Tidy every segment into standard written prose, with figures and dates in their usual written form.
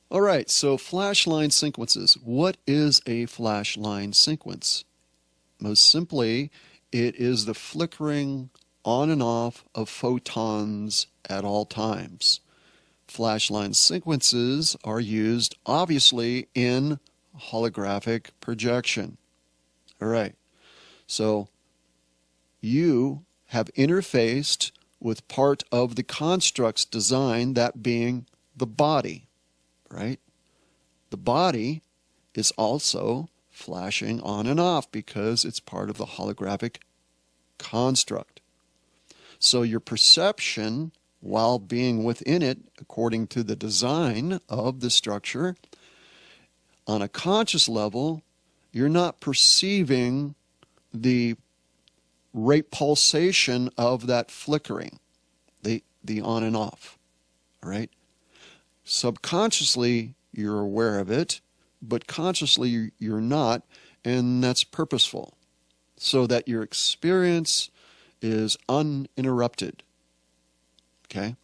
All right, so flashline sequences. What is a flashline sequence? Most simply, it is the flickering on and off of photons at all times. Flashline sequences are used, obviously, in holographic projection. All right, so you have interfaced with part of the construct's design, that being the body. Right? The body is also flashing on and off because it's part of the holographic construct. So your perception, while being within it, according to the design of the structure, on a conscious level, you're not perceiving the rate pulsation of that flickering, the on and off. All right? Subconsciously, you're aware of it, but consciously you're not, and that's purposeful, so that your experience is uninterrupted. Okay?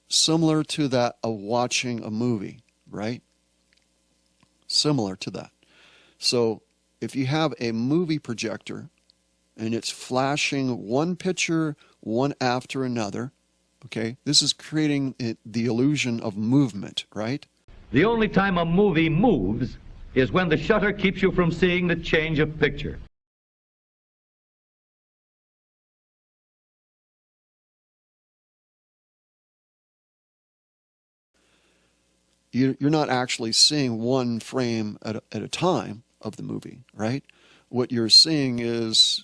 Similar to that of watching a movie, right? Similar to that. So if you have a movie projector and it's flashing one picture, one after another, okay, this is creating the illusion of movement, right? The only time a movie moves is when the shutter keeps you from seeing the change of picture. You're not actually seeing one frame at a time of the movie, right? What you're seeing is,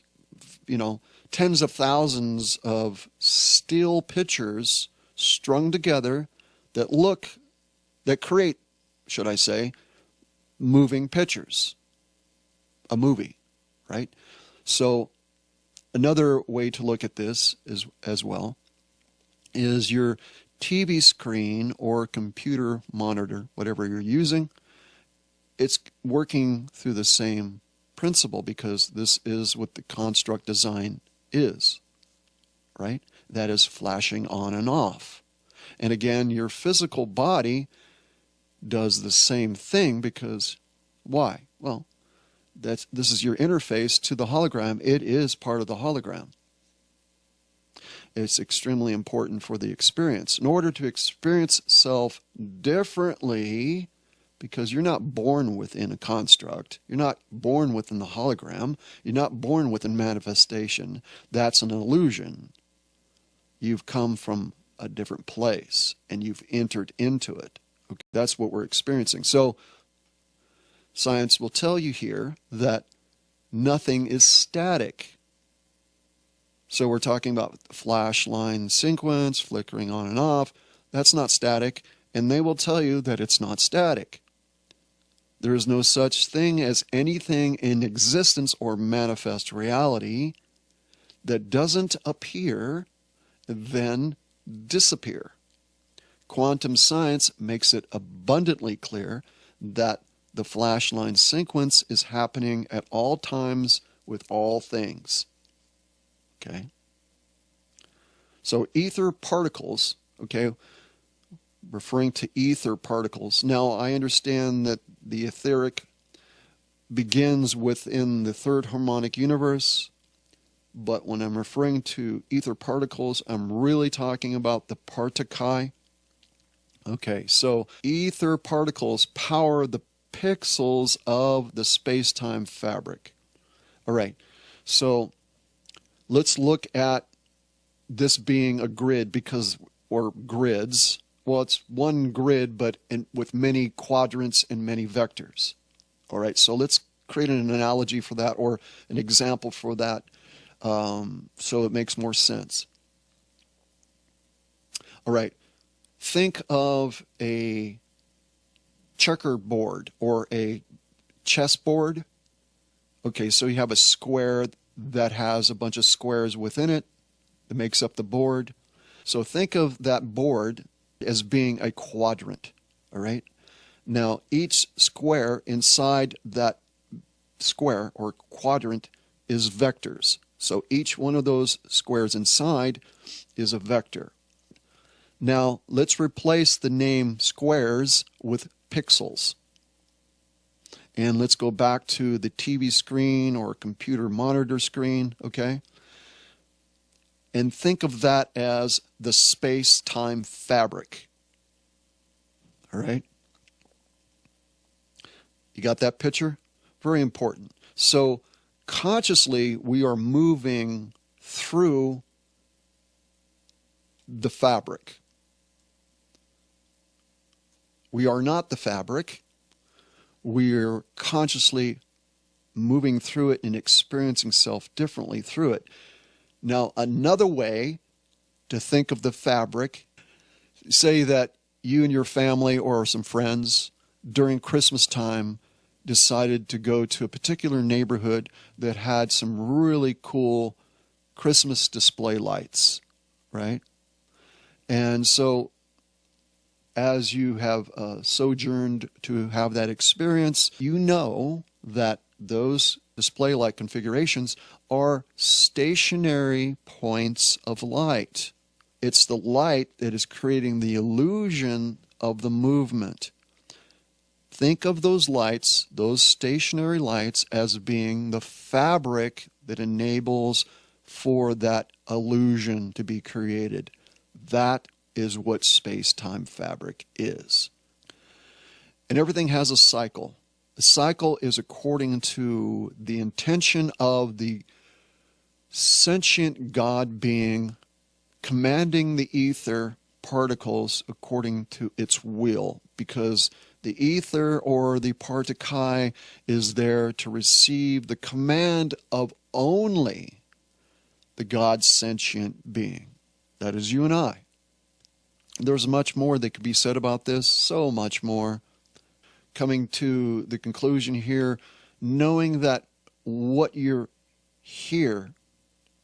tens of thousands of still pictures strung together that create, should I say, moving pictures. A movie, right? So another way to look at this is, as well, is your TV screen or computer monitor, whatever you're using. It's working through the same principle because this is what the construct design is, right? That is flashing on and off. And again, your physical body does the same thing because why? Well, this is your interface to the hologram. It is part of the hologram. It's extremely important for the experience. In order to experience self differently, because you're not born within a construct. You're not born within the hologram. You're not born within manifestation. That's an illusion. You've come from a different place and you've entered into it. Okay? That's what we're experiencing. So science will tell you here that nothing is static. So we're talking about the flashline sequence, flickering on and off. That's not static. And they will tell you that it's not static. There is no such thing as anything in existence or manifest reality that doesn't appear, then disappear. Quantum science makes it abundantly clear that the flashline sequence is happening at all times with all things. Okay? So ether particles, okay, referring to ether particles. Now, I understand that the etheric begins within the third harmonic universe, but when I'm referring to ether particles, I'm really talking about the particae. Okay, so ether particles power the pixels of the space-time fabric. All right, so let's look at this being a grid or grids. Well, it's one grid, but with many quadrants and many vectors. All right, so let's create an analogy for that or an example for that so it makes more sense. All right, think of a checkerboard or a chessboard. Okay, so you have a square that has a bunch of squares within it that makes up the board. So think of that board as being a quadrant, all right? Now, each square inside that square or quadrant is vectors. So each one of those squares inside is a vector. Now, let's replace the name squares with pixels. And let's go back to the TV screen or computer monitor screen, okay? And think of that as the space-time fabric. All right? You got that picture? Very important. So, consciously, we are moving through the fabric. We are not the fabric. We're consciously moving through it and experiencing self differently through it. Now, another way to think of the fabric, say that you and your family or some friends during Christmas time decided to go to a particular neighborhood that had some really cool Christmas display lights, right? And so as you have sojourned to have that experience, you know that those display light configurations are stationary points of light. It's the light that is creating the illusion of the movement. Think of those lights, those stationary lights, as being the fabric that enables for that illusion to be created. That is what space-time fabric is. And everything has a cycle. The cycle is according to the intention of the sentient God being commanding the ether particles according to its will, because the ether or the particle is there to receive the command of only the God-sentient being. That is you and I. There's much more that could be said about this, so much more. Coming to the conclusion here, knowing that what you're here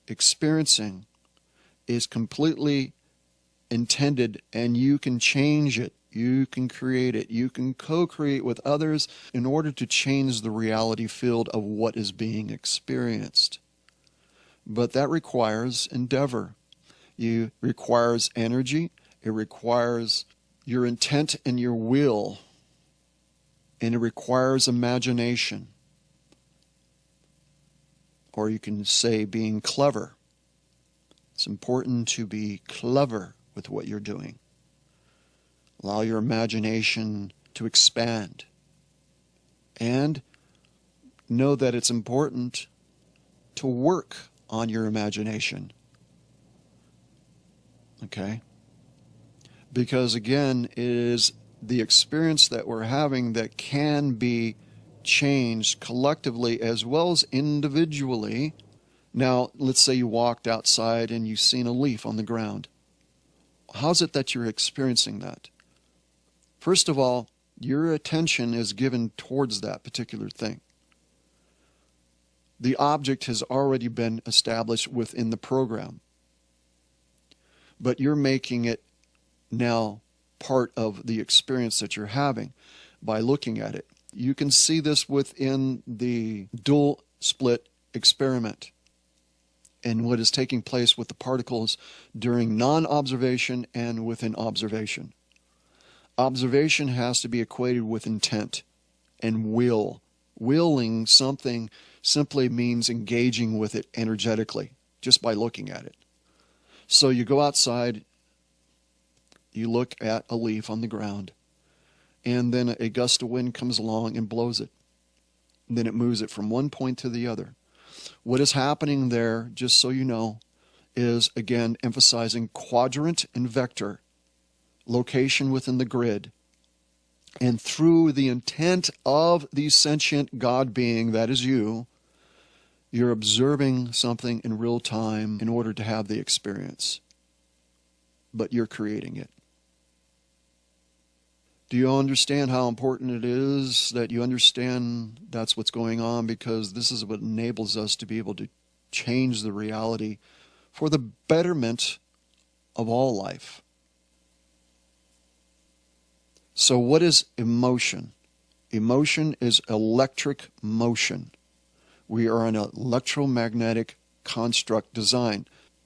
experiencing is completely intended and you can change it, you can create it, you can co-create with others in order to change the reality field of what is being experienced. But that requires endeavor. It requires energy. It requires your intent and your will. And it requires imagination. Or you can say being clever. It's important to be clever with what you're doing. Allow your imagination to expand. And know that it's important to work on your imagination. Okay? Because again, it is the experience that we're having that can be changed collectively as well as individually. Now, let's say you walked outside and you've seen a leaf on the ground. How's it that you're experiencing that? First of all, your attention is given towards that particular thing. The object has already been established within the program. But you're making it now part of the experience that you're having by looking at it. You can see this within the dual split experiment and what is taking place with the particles during non-observation and within observation. Observation has to be equated with intent and will. Willing something simply means engaging with it energetically, just by looking at it. So you go outside, you look at a leaf on the ground, and then a gust of wind comes along and blows it. And then it moves it from one point to the other. What is happening there, just so you know, is again emphasizing quadrant and vector, location within the grid. And through the intent of the sentient God being, that is you, you're observing something in real time in order to have the experience. But you're creating it. Do you understand how important it is that you understand that's what's going on? Because this is what enables us to be able to change the reality for the betterment of all life. So what is emotion? Emotion is electric motion. We are an electromagnetic construct design.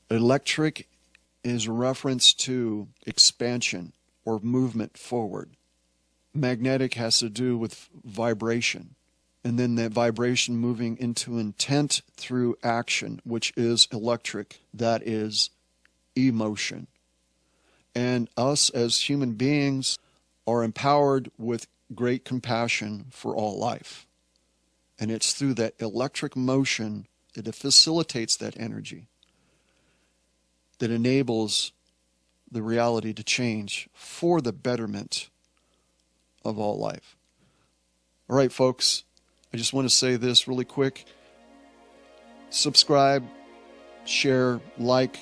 Electric is a reference to expansion or movement forward. Magnetic has to do with vibration, and then that vibration moving into intent through action, which is electric. That is emotion. And us as human beings are empowered with great compassion for all life. And it's through that electric motion that it facilitates that energy, that enables the reality to change for the betterment of all life. All right, folks, I just want to say this really quick. Subscribe, share, like,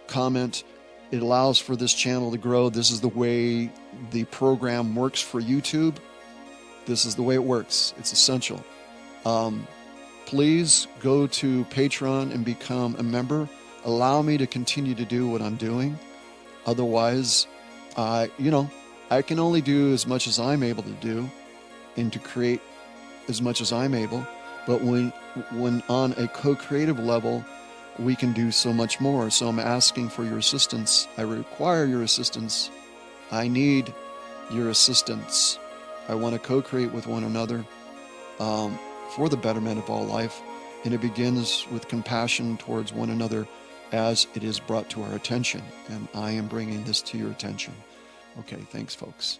comment. It allows for this channel to grow. This is the way the program works for YouTube. This is the way it works. It's essential. Please go to Patreon and become a member. Allow me to continue to do what I'm doing. Otherwise, I can only do as much as I'm able to do and to create as much as I'm able. But when on a co-creative level, we can do so much more. So I'm asking for your assistance. I require your assistance. I need your assistance. I want to co-create with one another for the betterment of all life. And it begins with compassion towards one another as it is brought to our attention. And I am bringing this to your attention. Okay, thanks, folks.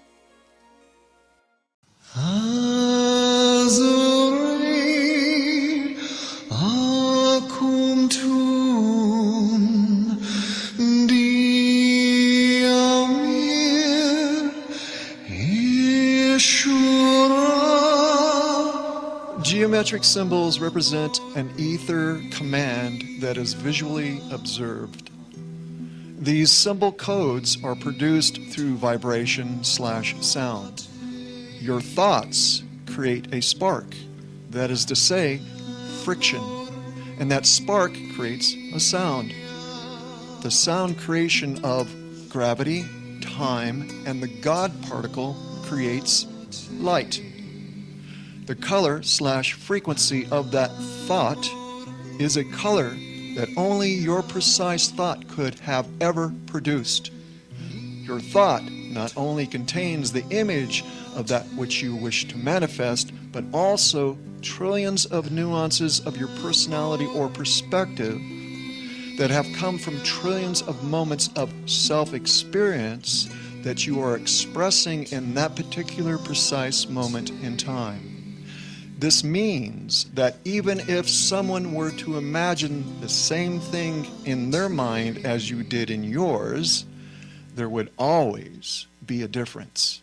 Geometric symbols represent an ether command that is visually observed. These symbol codes are produced through vibration/sound. Your thoughts create a spark, that is to say, friction, and that spark creates a sound. The sound creation of gravity, time, and the God particle creates light. The color/frequency of that thought is a color that only your precise thought could have ever produced. Your thought not only contains the image of that which you wish to manifest, but also trillions of nuances of your personality or perspective that have come from trillions of moments of self-experience that you are expressing in that particular precise moment in time. This means that even if someone were to imagine the same thing in their mind as you did in yours, there would always be a difference.